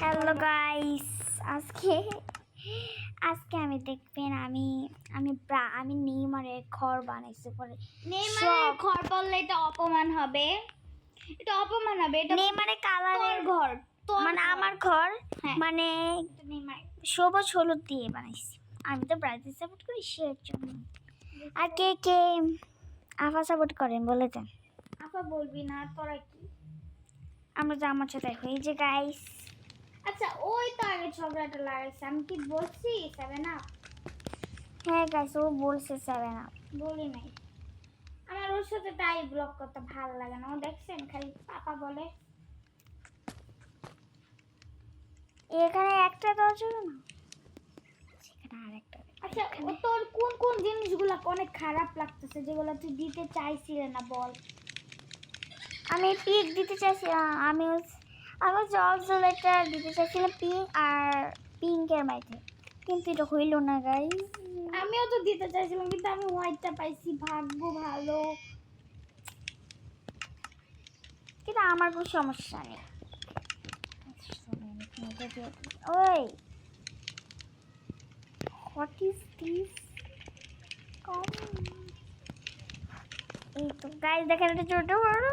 Hello guys, আজকে আজকে আমি দেখবেন আমি আমি আমি নেইমারের ঘর বানাইছি পরে। নেইমারের ঘর বললে এটা অপমান হবে, এটা নেইমারের কালারের ঘর, মানে আমার ঘর, হ্যাঁ। মানে নেইমার সবুজ হলুদ দিয়ে বানাইছি। আমি তো ব্রাজিল সাপোর্ট করি সের জন্য। আর কে কে আফা সাপোর্ট করেন বলে দেন। আপা বলবি না, তোরা কি? আমরা তো আমার সাথে দেখো এই যে গাইস। আচ্ছা, ওই তো আগে ঝগড়াটা লাগাইছে, আমি কি বলছি 7 আপ? হ্যাঁ গাইস, ও বলছে 7 আপ। বলি নাই। আমার ওর সাথে তাই ব্লগ করতে ভালো লাগে না। ও দেখছেন খালি পাপা বলে। এখানে একটা দেওয়া যাবে না, সেখানে আরেকটা। আচ্ছা, তোর কোন কোন জিনিসগুলো অনেক খারাপ লাগতেছে যেগুলো তুই দিতে চাইছিলে না বল? আমি পিক দিতে চাইছিলাম, আমি জল জলেটা দিতে চাইছিলাম পিঙ্ক আর পিঙ্কের মাঝে, কিন্তু এটা হইল না গাইস। আমিও তো দিতে চাইছিলাম কিন্তু আমি হোয়াইটটা পাইছি, ভাগ্য ভালো। কিন্তু আমার কোনো সমস্যা নেই। ওই হোয়াট ইজ দিস? এই তো গাইস দেখেন, এটা ছোট বড়।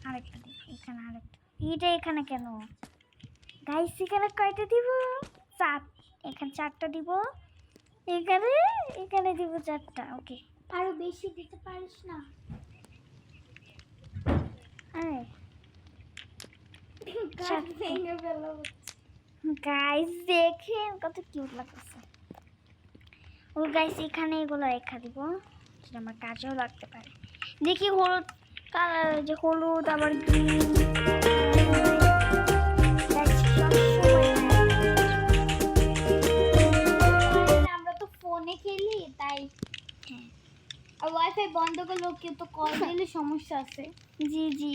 আরেকটা দিব এখানে, আরেকটা। এটা এখানে কেন গাইস? এখানে কয়টা দিব? 4। এখানে 4টা দিব, এখানে এখানে দিব 4টা। ওকে, আরো বেশি দিতে পারিস না? আরে কাজ ভেঙে ফেলো। গাইস দেখেন কত কিউট লাগতেছে। ও গাইস এখানে এগুলো রেখা দিব, সেটা আমার কাজেও লাগতে পারে। দেখি হলুদ কালার, যে হলুদ আবার গ্রিন। আমরা তো ফোনে খেলি তাই। আর ওয়াইফাই বন্ধ করলেও কেউ তো কল দিলে সমস্যা আছে। জি জি।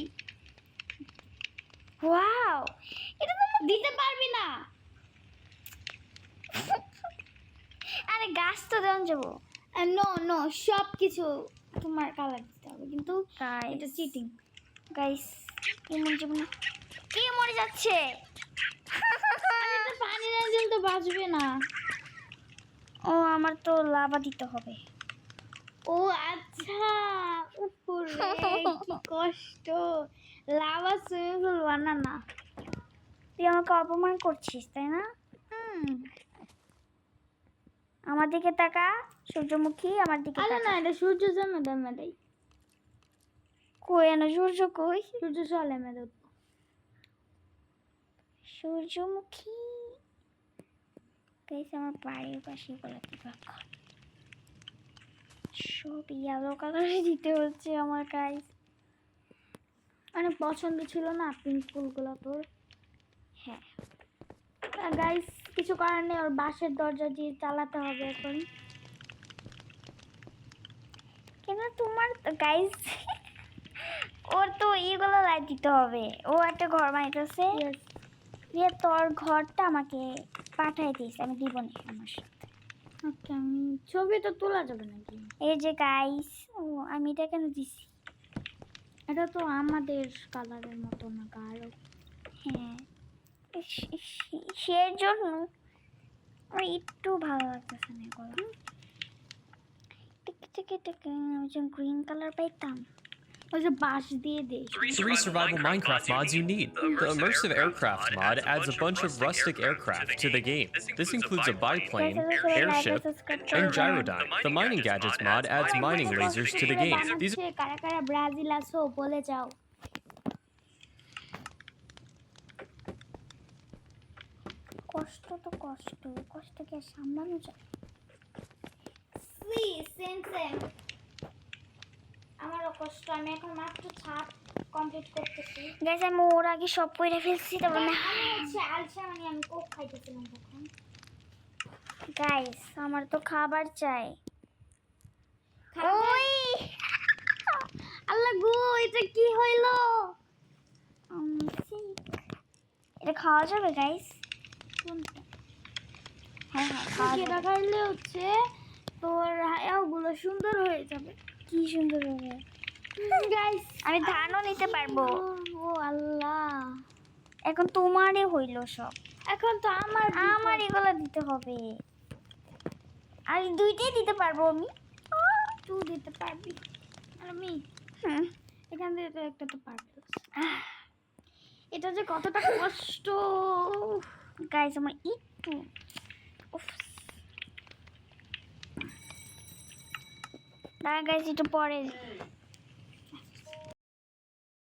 ওয়াও, এটা তো দিতে পারবি না। আরে গাছ তো দেন যাবো। নো নো, সব কিছু তোমার কালার দিতে হবে, কিন্তু এটা চিটিং। গাইস এমন জীবন কে মরে যাচ্ছে? পানি না দিলে তো বাঁচবে না। ও আমার তো লাভা দিতে হবে। ও আচ্ছা, উপরে কি কষ্ট। লাভা সুইমিং পুল বানানা। তুই আমাকে অপমান করছিস তাই না? আমার দিকে তাকা সূর্যমুখী, আমার দিকে আরে তাকা। না, এটা সূর্য জন্ম দেয়। কই না সূর্য, কই সূর্য চলে মেরে। সূর্যমুখী। গাইস আমার বাড়ির পাশে গুলো দিবা, সব ইয়েলো কালারে দিতে হচ্ছে আমার গাইস। অনেক পছন্দ ছিল না পিঙ্ক ফুলগুলো তোর? হ্যাঁ গাইস, কিছু করার নেই, ওর বাসের দরজা দিয়ে চালাতে হবে এখন। কেন তোমার গাইস ওর তো এইগুলো লাইট দিতে হবে। ও একটা ঘর বানাইতেছে, দিয়ে তোর ঘরটা আমাকে পাঠাই দিস, আমি দিব না আমার সাথে। ওকে, আমি ছবি তো তোলা যাবে নাকি? এই যে গাইস, ও আমি এটা কেন দিছি? এটা তো আমাদের কালারের মতো না, গাঢ়। হ্যাঁ, সের জন্য আমার একটু ভালো লাগতেছে না এগুলো। টিকে টিকে টিকে আমি যখন গ্রিন কালার পাইতাম। ওই যে বাঁশ দিয়ে দে। 3 survival Minecraft mods you need. The Immersive Aircraft mod adds a bunch of rustic aircraft to the game. This includes a biplane, airship, and gyrodyne. The Mining Gadgets mod adds mining lasers to the game. These কারা কারা Brazil আছো বলে যাও। কষ্ট তো কষ্ট, কষ্টকে সামলানো যায়। আমারও কষ্ট, আমি এখন মাত্র ছাদ কমপ্লিট করতেছি। গাইস আমি ওর আগে সব পড়ে ফেলছি, তারপর না আমি হচ্ছে আলসামানি, আমি কোক খাইতেছিলাম তখন। গাইস আমার তো খাবার চাই। ওই আল্লাহ গো, এটা কি হইলো? এটা খাওয়া যাবে গাইস? হ্যাঁ হ্যাঁ খাওয়া যাবে। খাইলে হচ্ছে তোর হায়াগুলো সুন্দর হয়ে যাবে। কি সুন্দর হবে গাইস, আমি ধানও নিতে পারবো। ও আল্লাহ, এখন তোমারই হইল সব। এখন তো আমার আমার এগুলো দিতে হবে। আর দুইটাই দিতে পারবো আমি। তুই দিতে পারবি আর আমি হুম। এখান থেকে তো একটা তো পারবি। এটা যে কতটা কষ্ট। গাইস আমার একটু উফ। না গাইস একটু পরে